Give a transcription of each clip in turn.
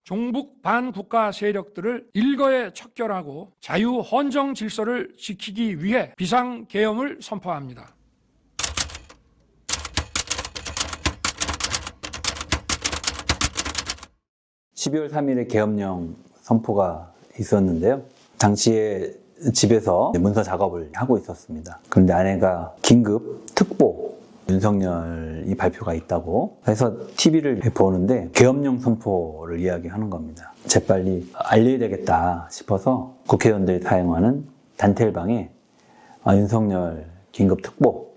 종북 반국가 세력들을 일거에 척결하고 자유 헌정 질서를 지키기 위해 비상계엄을 선포합니다. 12월 3일에 계엄령 선포가 있었는데요. 당시에 집에서 문서 작업을 하고 있었습니다. 그런데 아내가 긴급 특보 윤석열이 발표가 있다고 해서 TV를 보는데 계엄령 선포를 이야기하는 겁니다. 재빨리 알려야 되겠다 싶어서 국회의원들이 사용하는 단텔방에 윤석열 긴급 특보,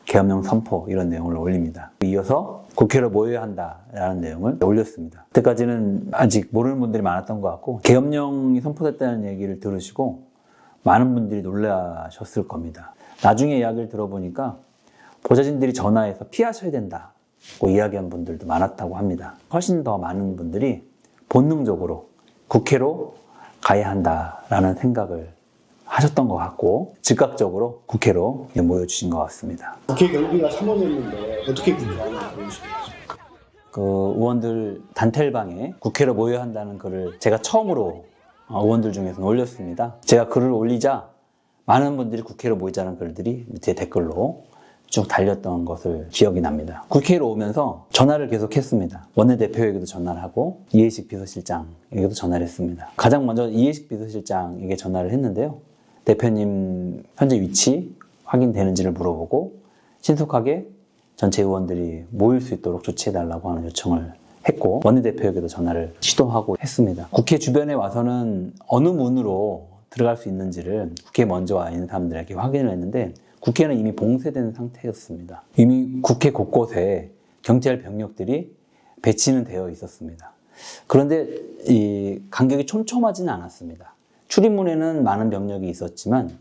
계엄령 선포 이런 내용을 올립니다. 이어서 국회로 모여야 한다라는 내용을 올렸습니다. 그때까지는 아직 모르는 분들이 많았던 것 같고 계엄령이 선포됐다는 얘기를 들으시고 많은 분들이 놀라셨을 겁니다. 나중에 이야기를 들어보니까 보좌진들이 전화해서 피하셔야 된다고 이야기한 분들도 많았다고 합니다. 훨씬 더 많은 분들이 본능적으로 국회로 가야 한다라는 생각을 하셨던 것 같고 즉각적으로 국회로 모여주신 것 같습니다. 국회 결기가 3월이었는데 어떻게 국회가 그러시겠어요? 그 의원들 단텔방에 국회로 모여야 한다는 글을 제가 처음으로 의원들 중에서 올렸습니다. 제가 글을 올리자 많은 분들이 국회로 모이자는 글들이 밑에 댓글로 쭉 달렸던 것을 기억이 납니다. 국회로 오면서 전화를 계속 했습니다. 원내대표에게도 전화를 하고 이해식 비서실장에게도 전화를 했습니다. 가장 먼저 이해식 비서실장에게 전화를 했는데요. 대표님 현재 위치 확인되는지를 물어보고 신속하게 전체 의원들이 모일 수 있도록 조치해달라고 하는 요청을 했고 원내대표에게도 전화를 시도하고 했습니다. 국회 주변에 와서는 어느 문으로 들어갈 수 있는지를 국회에 먼저 와 있는 사람들에게 확인을 했는데 국회는 이미 봉쇄된 상태였습니다. 이미 국회 곳곳에 경찰 병력들이 배치는 되어 있었습니다. 그런데 이 간격이 촘촘하지는 않았습니다. 출입문에는 많은 병력이 있었지만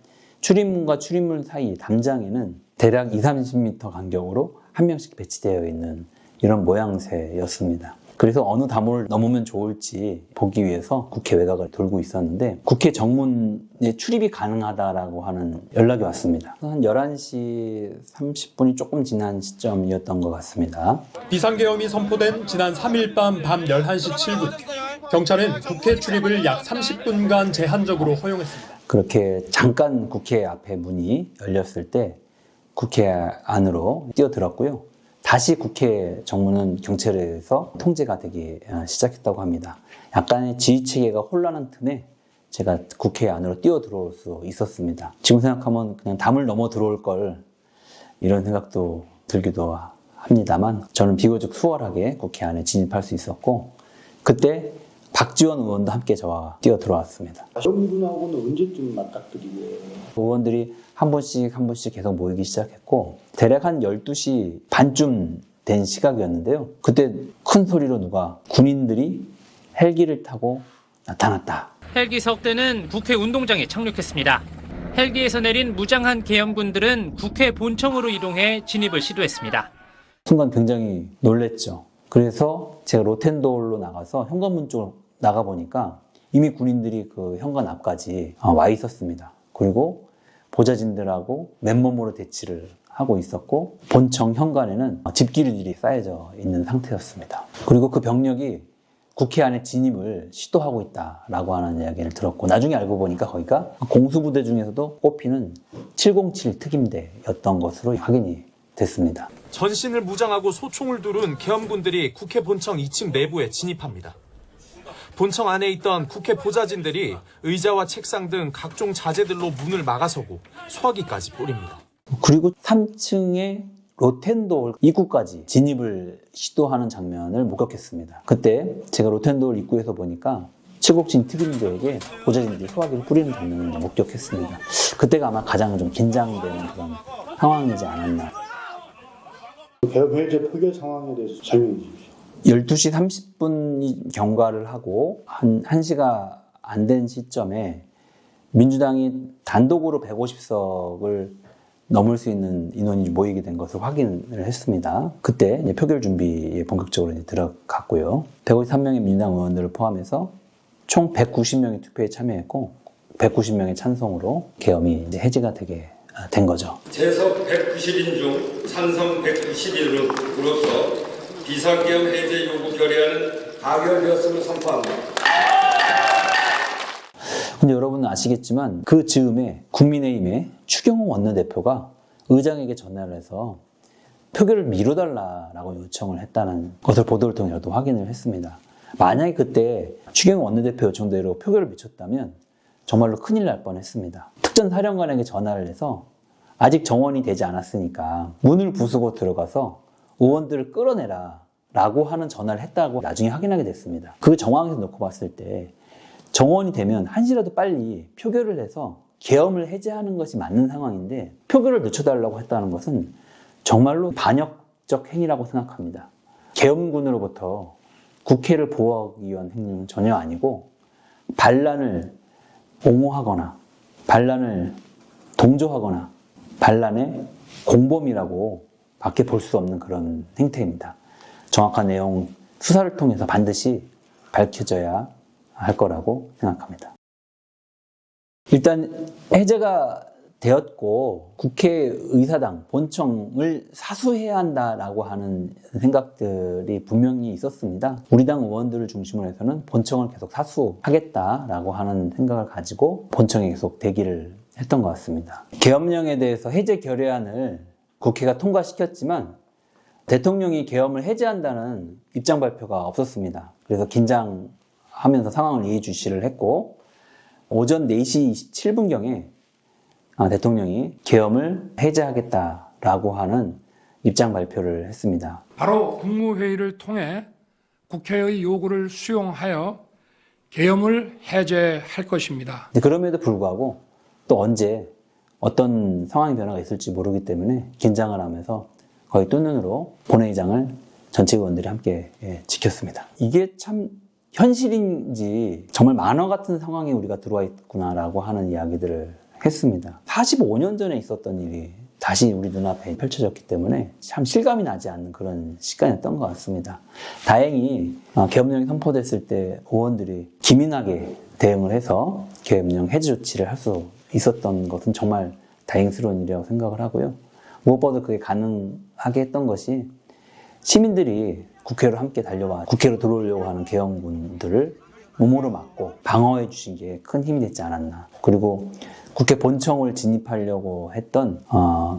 출입문과 출입문 사이 담장에는 대략 20-30m 간격으로 한 명씩 배치되어 있는 이런 모양새였습니다. 그래서 어느 담을 넘으면 좋을지 보기 위해서 국회 외곽을 돌고 있었는데 국회 정문에 출입이 가능하다라고 하는 연락이 왔습니다. 한 11시 30분이 조금 지난 시점이었던 것 같습니다. 비상계엄이 선포된 지난 3일 밤 11시 7분 경찰은 국회 출입을 약 30분간 제한적으로 허용했습니다. 그렇게 잠깐 국회 앞에 문이 열렸을 때 국회 안으로 뛰어들었고요. 다시 국회 정문은 경찰에서 통제가 되기 시작했다고 합니다. 약간의 지휘체계가 혼란한 틈에 제가 국회 안으로 뛰어들어올 수 있었습니다. 지금 생각하면 그냥 담을 넘어 들어올 걸 이런 생각도 들기도 합니다만 저는 비교적 수월하게 국회 안에 진입할 수 있었고 그때 박지원 의원도 함께 저와 뛰어들어왔습니다. 여러분하고는 언제쯤 맞닥뜨리게? 의원들이 한 번씩 계속 모이기 시작했고 대략 한 12시 반쯤 된 시각이었는데요. 그때 큰 소리로 누가 군인들이 헬기를 타고 나타났다. 헬기 석 대는 국회 운동장에 착륙했습니다. 헬기에서 내린 무장한 계엄군들은 국회 본청으로 이동해 진입을 시도했습니다. 순간 굉장히 놀랬죠. 그래서 제가 로텐도어로 나가서 현관문 쪽으로 나가보니까 이미 군인들이 그 현관 앞까지 와 있었습니다. 그리고 보좌진들하고 맨몸으로 대치를 하고 있었고 본청 현관에는 집기류들이 쌓여져 있는 상태였습니다. 그리고 그 병력이 국회 안에 진입을 시도하고 있다라고 하는 이야기를 들었고 나중에 알고 보니까 거기가 공수부대 중에서도 꼽히는 707 특임대였던 것으로 확인이 됐습니다. 전신을 무장하고 소총을 두른 계엄군들이 국회 본청 2층 내부에 진입합니다. 본청 안에 있던 국회 보좌진들이 의자와 책상 등 각종 자재들로 문을 막아서고 소화기까지 뿌립니다. 그리고 3층의 로텐도어 입구까지 진입을 시도하는 장면을 목격했습니다. 그때 제가 로텐도어 입구에서 보니까 칠곡진 특임대에게 보좌진들이 소화기를 뿌리는 장면을 목격했습니다. 그때가 아마 가장 좀 긴장되는 그런 상황이지 않았나. 계엄 해제 표결 상황에 대해서 설명해 주십시오. 12시 30분이 경과를 하고 한 1시가 안 된 시점에 민주당이 단독으로 150석을 넘을 수 있는 인원이 모이게 된 것을 확인을 했습니다. 그때 이제 표결 준비에 본격적으로 이제 들어갔고요. 153명의 민주당 의원들을 포함해서 총 190명이 투표에 참여했고 190명의 찬성으로 계엄이 이제 해제가 되게 된 거죠. 재석 190인 중 찬성 191으로서 비상계엄 해제 요구 결의안은 가결되었음을 선포합니다. 근데 여러분은 아시겠지만 그 즈음에 국민의힘의 추경호 원내대표가 의장에게 전화를 해서 표결을 미뤄달라고 요청을 했다는 것을 보도를 통해 저도 확인을 했습니다. 만약에 그때 추경호 원내대표 요청대로 표결을 미쳤다면 정말로 큰일 날 뻔했습니다. 특전사령관에게 전화를 해서 아직 정원이 되지 않았으니까 문을 부수고 들어가서 의원들을 끌어내라 라고 하는 전화를 했다고 나중에 확인하게 됐습니다. 그 정황에서 놓고 봤을 때 정원이 되면 한시라도 빨리 표결을 해서 계엄을 해제하는 것이 맞는 상황인데 표결을 늦춰달라고 했다는 것은 정말로 반역적 행위라고 생각합니다. 계엄군으로부터 국회를 보호하기 위한 행위는 전혀 아니고 반란을 옹호하거나 반란을 동조하거나 반란의 공범이라고 밖에 볼 수 없는 그런 행태입니다. 정확한 내용 수사를 통해서 반드시 밝혀져야 할 거라고 생각합니다. 일단 해제가 되었고 국회의사당 본청을 사수해야 한다라고 하는 생각들이 분명히 있었습니다. 우리 당 의원들을 중심으로 해서는 본청을 계속 사수하겠다라고 하는 생각을 가지고 본청에 계속 대기를 했던 것 같습니다. 계엄령에 대해서 해제 결의안을 국회가 통과시켰지만 대통령이 계엄을 해제한다는 입장 발표가 없었습니다. 그래서 긴장하면서 상황을 예의주시를 했고 오전 4시 27분경에 대통령이 계엄을 해제하겠다라고 하는 입장 발표를 했습니다. 바로 국무회의를 통해 국회의 요구를 수용하여 계엄을 해제할 것입니다. 그럼에도 불구하고 또 언제 어떤 상황의 변화가 있을지 모르기 때문에 긴장을 하면서 거의 뜬눈으로 본회의장을 전체 의원들이 함께 지켰습니다. 이게 참 현실인지 정말 만화 같은 상황에 우리가 들어와 있구나라고 하는 이야기들을 했습니다. 45년 전에 있었던 일이 다시 우리 눈앞에 펼쳐졌기 때문에 참 실감이 나지 않는 그런 시간이었던 것 같습니다. 다행히 계엄령이 선포됐을 때 의원들이 기민하게 대응을 해서 계엄령 해제 조치를 할 수 있었던 것은 정말 다행스러운 일이라고 생각을 하고요. 무엇보다 그게 가능하게 했던 것이 시민들이 국회로 함께 달려와 국회로 들어오려고 하는 계엄군들을 몸으로 막고 방어해 주신 게 큰 힘이 됐지 않았나. 그리고 국회 본청을 진입하려고 했던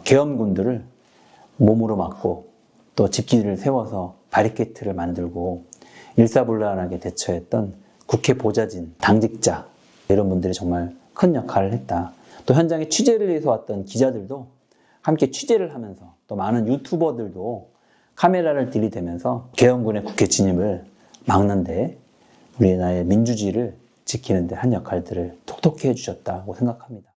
계엄군들을 몸으로 막고 또 집기를 세워서 바리케이트를 만들고 일사불란하게 대처했던 국회 보좌진, 당직자 이런 분들이 정말 큰 역할을 했다. 또 현장에 취재를 위해서 왔던 기자들도 함께 취재를 하면서 또 많은 유튜버들도 카메라를 들이대면서 계엄군의 국회 진입을 막는데 우리나라의 민주주의를 지키는 데 한 역할들을 톡톡히 해주셨다고 생각합니다.